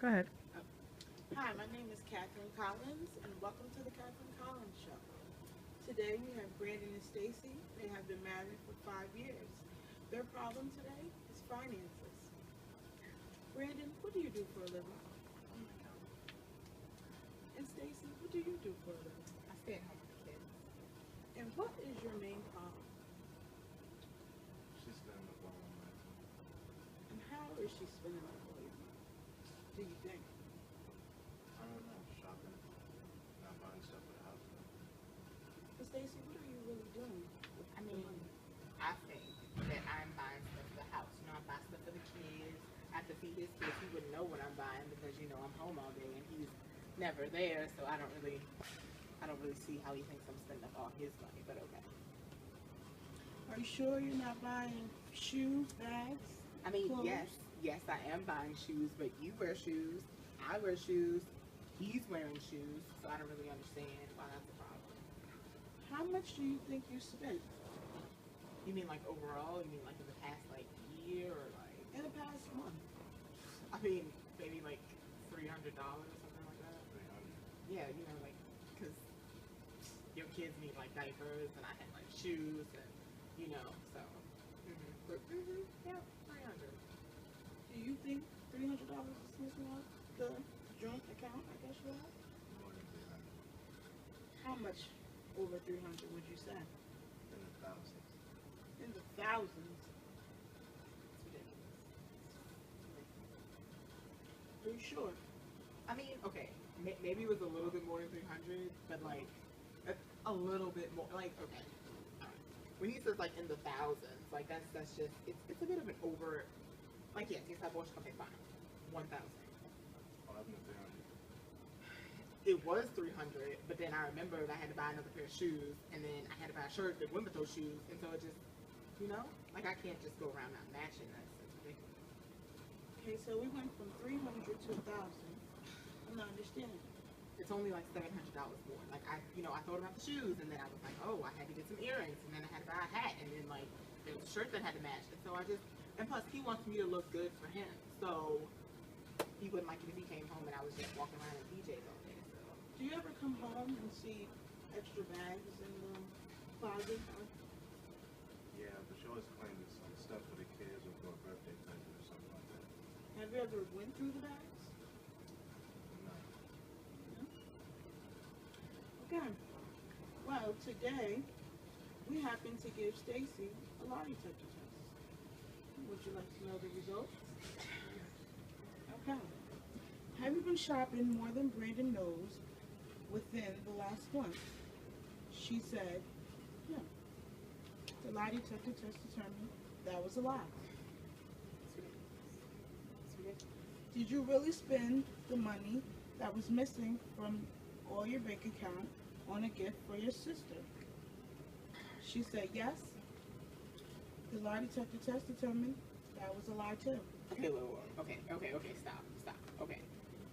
Go ahead. Hi, my name is Catherine Collins, and welcome to the Catherine Collins Show. Today we have Brandon and Stacey. They have been married for 5 years. Their problem today is finances. Brandon, what do you do for a living? And Stacey, what do you do for a living? I stay at home with the kids. And what is your main problem? She's spending the ball on my team. And how is she spending her money? Do you think? I don't know, shopping, not buying stuff for the house. And Stacey, what are you really doing with I the mean, money? I think that I'm buying stuff for the house. You know, I buy stuff for the kids. I have to feed his kids. He wouldn't know what I'm buying because I'm home all day and he's never there. So I don't really see how he thinks I'm spending up all his money. But okay. Are you sure you're not buying shoes, bags? I mean, Clothes? yes, I am buying shoes, but you wear shoes. I wear shoes. He's wearing shoes. So I don't really understand why that's a problem. How much do you think you spent You mean like overall? You mean like in the past like year or like? in the past month? I mean, maybe like $300 or something like that. 300. Yeah, like, because your kids need like diapers and I had like shoes and, so. Yeah, 300. Do you think $300 is missing out the joint account? I guess you have. More than 300. How much over 300 would you say? In the thousands. In the thousands. It's ridiculous. Are you sure? I mean, okay, maybe it was a little bit more than 300, but like, a little bit more, like, okay. When he says like in the thousands, like that's just, it's a bit of an over, like, yes, yes, I bought you, okay, fine, 1,000. What happened to 300? It was 300, but then I remembered I had to buy another pair of shoes, and then I had to buy a shirt that went with those shoes, and so it just, like I can't just go around not matching. That's ridiculous. Okay, so we went from 300 to 1,000. I'm not understanding. It's only like $700 more. Like I thought about the shoes, and then I was like, oh, I had to get some earrings, and then I had to buy a hat, and then like there was a shirt that had to match, and so and plus he wants me to look good for him, so he wouldn't like it if he came home and I was just walking around in PJs all day. So. Do you ever come home and see extra bags in the closet? Yeah, but she always claims it's some stuff for the kids or for a birthday present or something like that. Have you ever went through the bags? No. Okay. Well, today we happen to give Stacey a lie detector test. Would you like to know the results? Okay. Have you been shopping more than Brandon knows within the last month? She said, no. The lie detector test determined that was a lie. It's ridiculous. Did you really spend the money that was missing from all your bank account on a gift for your sister? She said yes. The lie detector test determined that was a lie too. Okay, okay, stop. Okay,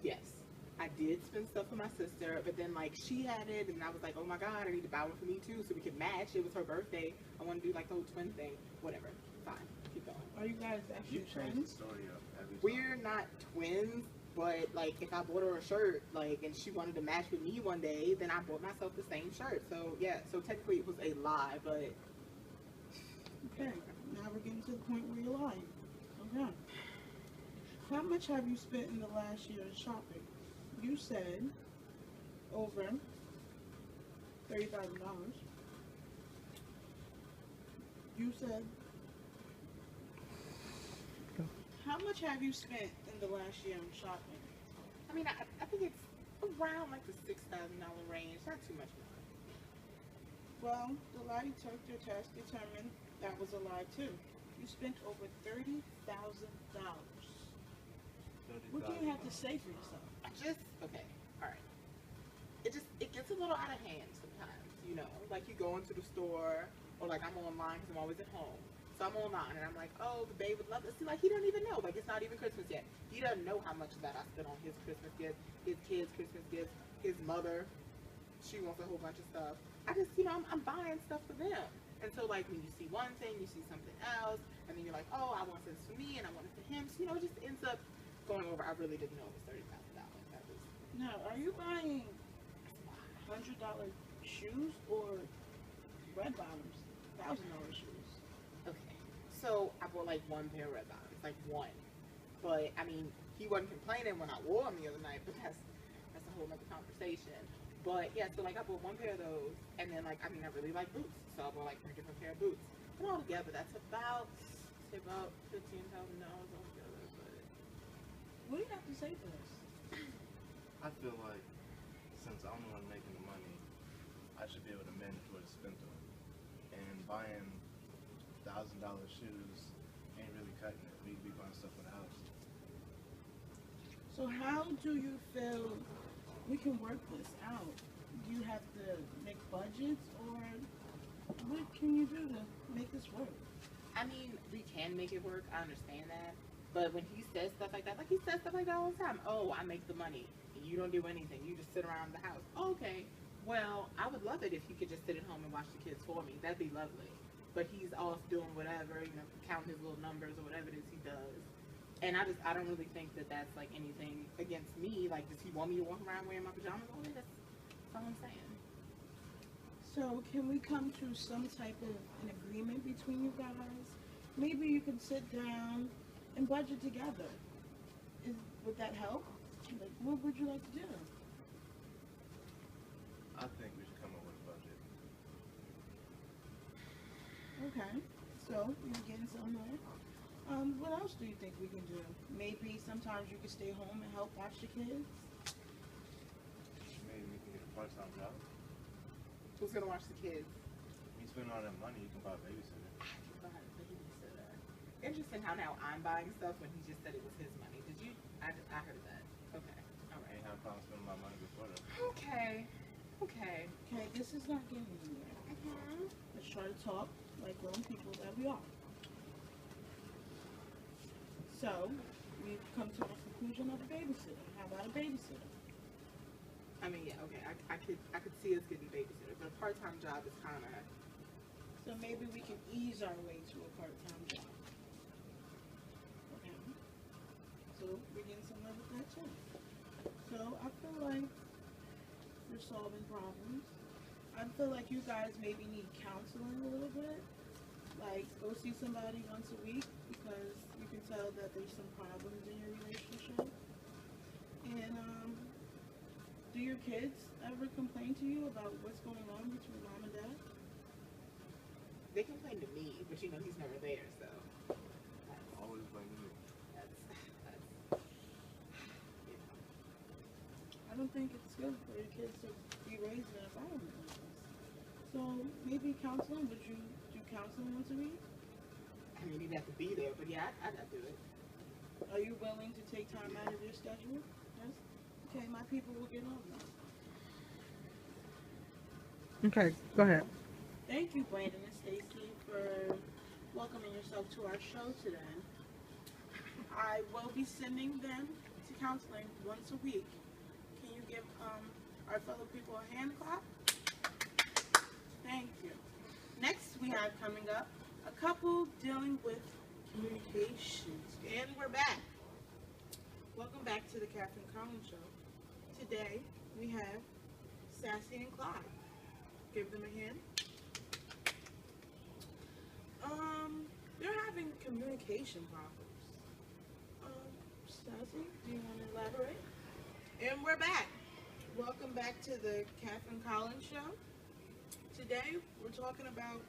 yes, I did spend stuff for my sister, but then like she had it, and I was like, oh my god, I need to buy one for me too, so we could match. It was her birthday. I want to do like the whole twin thing. Whatever, fine, keep going. Are you guys You actually change the friends? story up every time. We're not twins, but like if I bought her a shirt, like, and she wanted to match with me one day, then I bought myself the same shirt. So yeah, so technically it was a lie, but Okay, now we're getting to the point where you're lying. Okay. How much have you spent in the last year shopping? You said over $30,000. You said. How much have you spent in the last year on shopping? I mean, I think it's around like the $6,000 range, not too much more. Well, the lie detector test determined that was a lie too. You spent over $30,000. What do you have to say for yourself? Okay, all right. It gets a little out of hand sometimes, like you go into the store, or like I'm online because I'm always at home. So I'm online and I'm like, oh, the babe would love this. See, like he don't even know, like it's not even Christmas yet. He doesn't know how much of that I spent on his Christmas gifts, his kids' Christmas gifts, his mother. She wants a whole bunch of stuff. I just, I'm buying stuff for them. And so like when you see one thing, you see something else, and then you're like, oh, I want this for me and I want it for him. So it just ends up going over, I really didn't know it was $30,000. That was Now, are you buying $100 shoes or red bottoms, $1,000 shoes? okay. So I bought like one pair of red bottoms, like one. But I mean, he wasn't complaining when I wore them the other night, but that's a whole other conversation. But yeah, so like I bought one pair of those, and then like I mean I really like boots, so I bought like 3 different pair of boots. And all together, that's about $15,000 altogether. But What do you have to say for this? I feel like since I'm the one making the money, I should be able to manage what to spend on. And buying $1,000 shoes ain't really cutting it. We be buying stuff for the house. So how do you feel we can work this out? Do you have to make budgets, or what can you do to make this work? I mean, we can make it work. I understand that. But when he says stuff like that, like he says stuff like that all the time. Oh, I make the money. And you don't do anything. You just sit around the house. Oh, okay. Well, I would love it if he could just sit at home and watch the kids for me. That'd be lovely. But he's off doing whatever, you know, counting his little numbers or whatever it is he does. And I don't really think that that's like anything against me. Like, does he want me to walk around wearing my pajamas all day? That's all I'm saying. So can we come to some type of an agreement between you guys? Maybe you can sit down and budget together. Would that help? Like, what would you like to do? I think we should come up with a budget. Okay, so you're getting somewhere. What else do you think we can do? Maybe sometimes you can stay home and help watch the kids. Maybe we can get a part-time job. Who's gonna watch the kids? You spend all that money, you can buy a babysitter. I can buy a babysitter. Interesting how now I'm buying stuff when he just said it was his money. Did you? I heard that. Okay. All I right. ain't had a problem spending my money before though. Okay. Okay. Okay, this is not getting anywhere. Let's try to talk like grown people that we are. So, we've come to the conclusion of a babysitter. How about a babysitter? I mean, yeah, okay. I could see us getting a babysitter, but a part-time job is kind of. So maybe we can ease our way to a part-time job. Okay. So we're getting somewhere with that too. So I feel like we're solving problems. I feel like you guys maybe need counseling a little bit. Like, go see somebody once a week because you can tell that there's some problems in your relationship. And do your kids ever complain to you about what's going on between mom and dad? They complain to me, but you know he's never there, so. Always blame you. That's I don't think it's good for your kids to be raised in an environment like this. So maybe counseling, would you do counseling once a week? I mean, you'd have to be there, but yeah, I'd do it. Are you willing to take time out of your schedule? Yes? Okay, my people will get on that. Okay, go ahead. Thank you, Brandon and Stacey, for welcoming yourself to our show today. I will be sending them to counseling once a week. Can you give our fellow people a hand clap? Thank you. Next we have coming up a couple dealing with communications. And we're back. Welcome back to the Catherine Collins Show. Today we have Stacey and Clyde. Give them a hand. They're having communication problems. Stacey, do you want to elaborate? And we're back. Welcome back to the Catherine Collins Show. Today we're talking about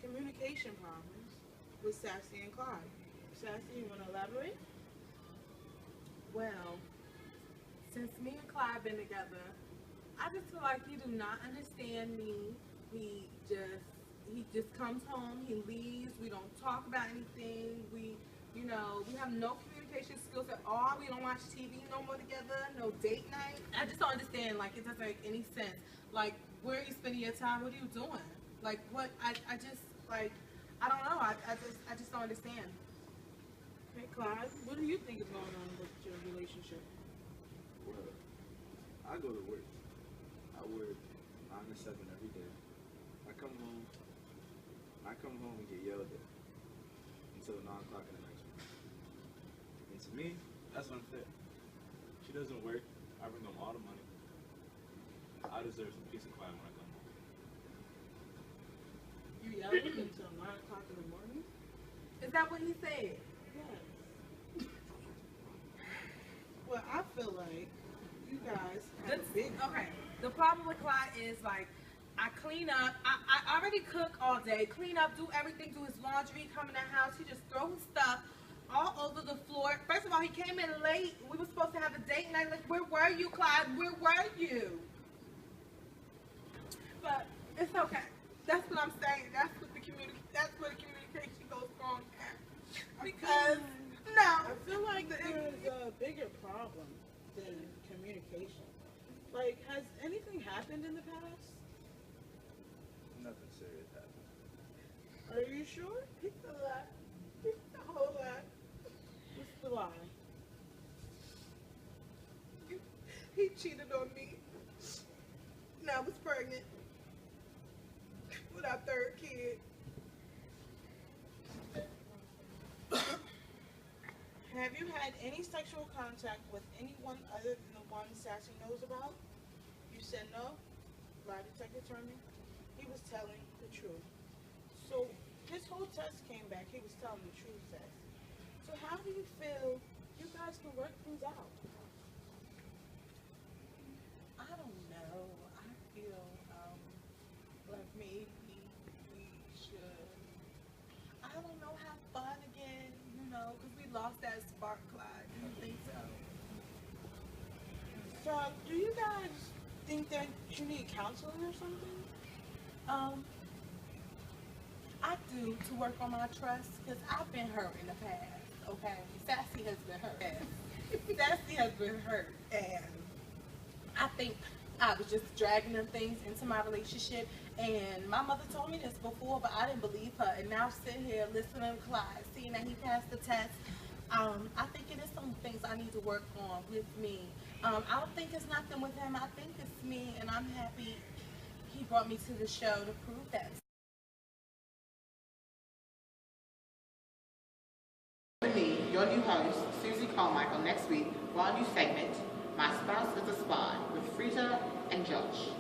communication problems with Stacey and Clyde. Stacey, you want to elaborate? Well, since me and Clyde been together, I just feel like he do not understand me. He just comes home, he leaves, we don't talk about anything, we have no communication skills at all, we don't watch TV no more together, no date night. I just don't understand, like, it doesn't make any sense. Like, where are you spending your time? What are you doing? Like, what, I just, like, I don't know, I just don't understand. Hey, Clyde, what do you think is going on with your relationship? Well, I go to work. I work 9 to 7 every day. I come home and get yelled at until 9 o'clock in the next morning. And to me, That's unfair. She doesn't work. I bring home all the money. I deserve some peace and quiet when I come home. You yelling until 9 o'clock in the morning? Is that what he said? Yes. Well, I feel like you guys have a big Okay. The problem with Clyde is like, I clean up. I already cook all day. Clean up, do everything, do his laundry, come in the house. He just throw his stuff all over the floor. First of all, he came in late. We were supposed to have a date night. Like, where were you, Clyde? Where were you? But it's okay. That's what I'm saying. That's where the communication goes wrong at. Because I feel like there's a bigger problem than communication. Like, has anything happened in the past? Nothing serious happened. Are you sure? It's a lot. It's a whole lot. What's the lie? He cheated on me. And I was pregnant with our third kid. Have you had any sexual contact with anyone other than the one Stacey knows about? You said no. Lie detector told me he was telling the truth. So his whole test came back. He was telling the truth, Stacey. So how do you feel you guys can work things out? I don't know. I feel like maybe we should, I don't know, have fun again, you know, because we lost that spark, Clyde. Do you think so? So do you guys think that you need counseling or something? I do, to work on my trust, because I've been hurt in the past, okay? Stacey has been hurt. Stacey has been hurt, and I think I was just dragging them things into my relationship, and my mother told me this before, but I didn't believe her, and now sitting here listening to Clyde, seeing that he passed the test, I think it is some things I need to work on with me. I don't think it's nothing with him, I think it's me, and I'm happy he brought me to the show to prove that. Me, your new host, Susie Carmichael, next week for our new segment, My Spouse is a Spy, with Freda and Josh.